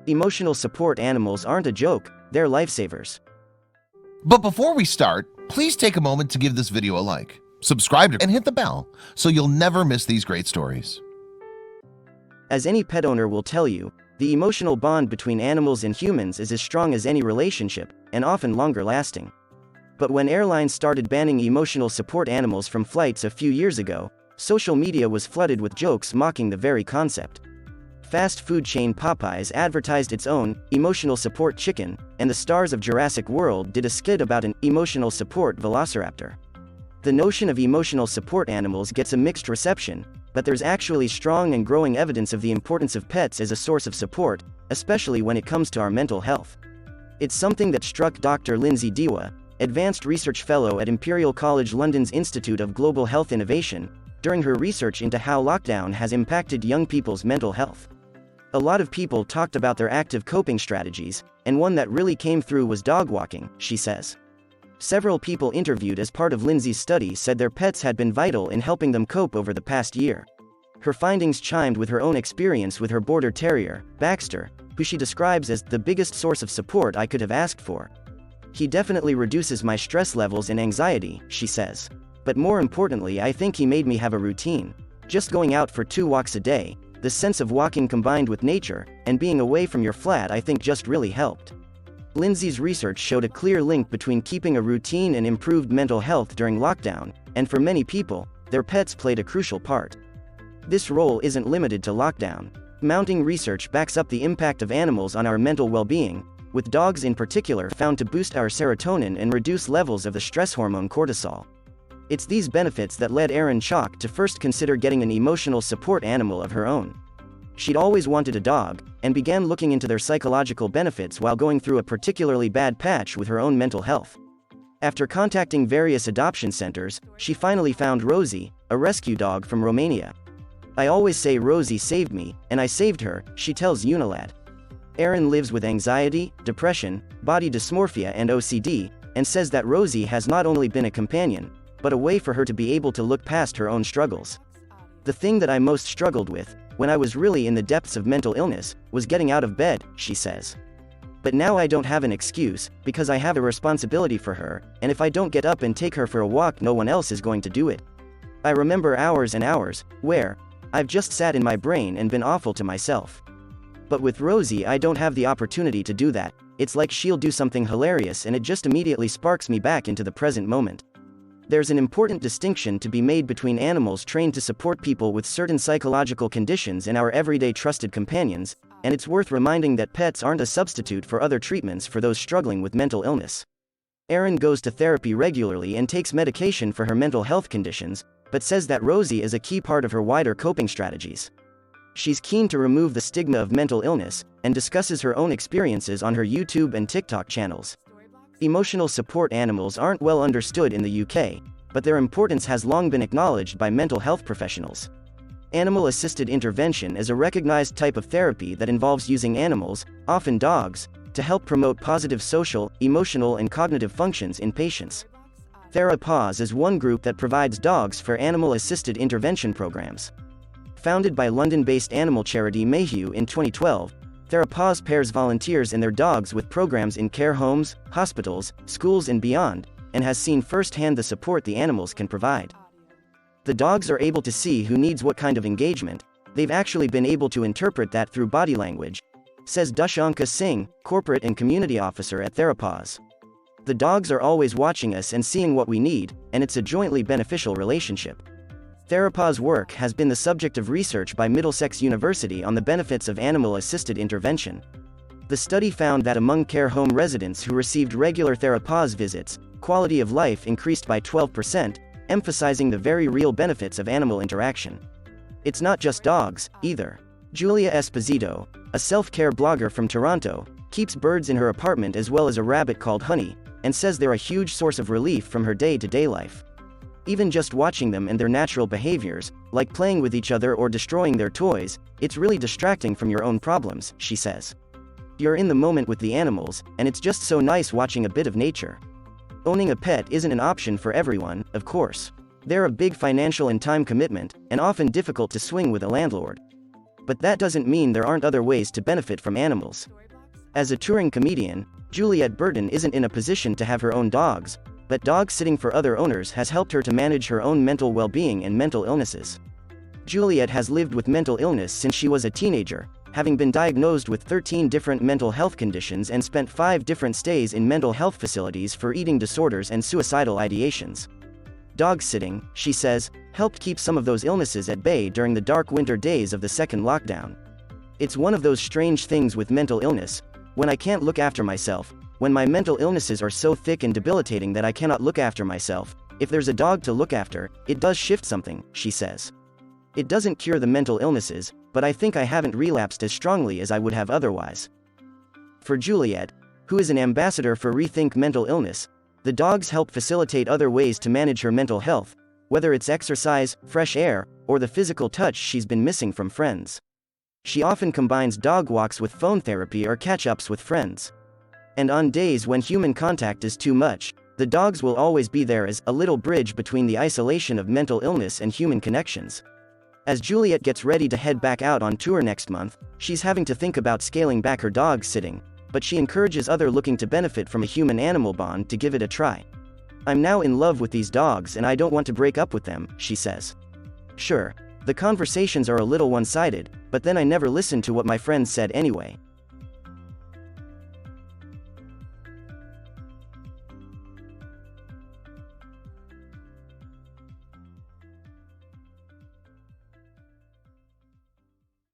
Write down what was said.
Emotional support animals aren't a joke, they're lifesavers. But before we start, please take a moment to give this video a like, subscribe, and hit the bell so you'll never miss these great stories. As any pet owner will tell you, the emotional bond between animals and humans is as strong as any relationship, and often longer lasting. But when airlines started banning emotional support animals from flights a few years ago, social media was flooded with jokes mocking the very concept. Fast food chain Popeyes advertised its own emotional support chicken, and the stars of Jurassic World did a skit about an emotional support velociraptor. The notion of emotional support animals gets a mixed reception, but there's actually strong and growing evidence of the importance of pets as a source of support, especially when it comes to our mental health. It's something that struck Dr. Lindsay Dewa, Advanced Research Fellow at Imperial College London's Institute of Global Health Innovation, during her research into how lockdown has impacted young people's mental health. A lot of people talked about their active coping strategies, and one that really came through was dog walking, she says. Several people interviewed as part of Lindsay's study said their pets had been vital in helping them cope over the past year. Her findings chimed with her own experience with her border terrier, Baxter, who she describes as the biggest source of support I could have asked for. He definitely reduces my stress levels and anxiety, she says. But more importantly, I think he made me have a routine. Just going out for 2 walks a day, the sense of walking combined with nature, and being away from your flat I think just really helped. Lindsay's research showed a clear link between keeping a routine and improved mental health during lockdown, and for many people, their pets played a crucial part. This role isn't limited to lockdown. Mounting research backs up the impact of animals on our mental well-being, with dogs in particular found to boost our serotonin and reduce levels of the stress hormone cortisol. It's these benefits that led Erin Chalk to first consider getting an emotional support animal of her own. She'd always wanted a dog, and began looking into their psychological benefits while going through a particularly bad patch with her own mental health. After contacting various adoption centers, she finally found Rosie, a rescue dog from Romania. I always say Rosie saved me, and I saved her, she tells Unilad. Erin lives with anxiety, depression, body dysmorphia and OCD, and says that Rosie has not only been a companion, but a way for her to be able to look past her own struggles. The thing that I most struggled with, when I was really in the depths of mental illness, was getting out of bed, she says. But now I don't have an excuse, because I have a responsibility for her, and if I don't get up and take her for a walk, no one else is going to do it. I remember hours and hours, where I've just sat in my brain and been awful to myself. But with Rosie I don't have the opportunity to do that. It's like she'll do something hilarious and it just immediately sparks me back into the present moment. There's an important distinction to be made between animals trained to support people with certain psychological conditions and our everyday trusted companions, and it's worth reminding that pets aren't a substitute for other treatments for those struggling with mental illness. Erin goes to therapy regularly and takes medication for her mental health conditions, but says that Rosie is a key part of her wider coping strategies. She's keen to remove the stigma of mental illness, and discusses her own experiences on her YouTube and TikTok channels. Emotional support animals aren't well understood in the UK, but their importance has long been acknowledged by mental health professionals. Animal-assisted intervention is a recognized type of therapy that involves using animals, often dogs, to help promote positive social, emotional and cognitive functions in patients. TheraPaws is one group that provides dogs for animal-assisted intervention programs. Founded by London-based animal charity Mayhew in 2012, TheraPaws pairs volunteers and their dogs with programs in care homes, hospitals, schools and beyond, and has seen firsthand the support the animals can provide. The dogs are able to see who needs what kind of engagement. They've actually been able to interpret that through body language, says Dushanka Singh, corporate and community officer at TheraPaws. The dogs are always watching us and seeing what we need, and it's a jointly beneficial relationship. TheraPaws' work has been the subject of research by Middlesex University on the benefits of animal-assisted intervention. The study found that among care home residents who received regular TheraPaws visits, quality of life increased by 12%, emphasizing the very real benefits of animal interaction. It's not just dogs, either. Julia Esposito, a self-care blogger from Toronto, keeps birds in her apartment as well as a rabbit called Honey, and says they're a huge source of relief from her day-to-day life. Even just watching them and their natural behaviors, like playing with each other or destroying their toys, it's really distracting from your own problems, she says. You're in the moment with the animals, and it's just so nice watching a bit of nature. Owning a pet isn't an option for everyone, of course. They're a big financial and time commitment, and often difficult to swing with a landlord. But that doesn't mean there aren't other ways to benefit from animals. As a touring comedian, Juliet Burton isn't in a position to have her own dogs, but dog sitting for other owners has helped her to manage her own mental well-being and mental illnesses. Juliet has lived with mental illness since she was a teenager, having been diagnosed with 13 different mental health conditions and spent 5 different stays in mental health facilities for eating disorders and suicidal ideations. Dog sitting, she says, helped keep some of those illnesses at bay during the dark winter days of the second lockdown. It's one of those strange things with mental illness. When I can't look after myself, when my mental illnesses are so thick and debilitating that I cannot look after myself, if there's a dog to look after, it does shift something, she says. It doesn't cure the mental illnesses, but I think I haven't relapsed as strongly as I would have otherwise. For Juliet, who is an ambassador for Rethink Mental Illness, the dogs help facilitate other ways to manage her mental health, whether it's exercise, fresh air, or the physical touch she's been missing from friends. She often combines dog walks with phone therapy or catch-ups with friends. And on days when human contact is too much, the dogs will always be there as a little bridge between the isolation of mental illness and human connections. As Juliet gets ready to head back out on tour next month, she's having to think about scaling back her dog sitting, but she encourages others looking to benefit from a human-animal bond to give it a try. I'm now in love with these dogs and I don't want to break up with them, she says. Sure, the conversations are a little one-sided, but then I never listen to what my friends said anyway.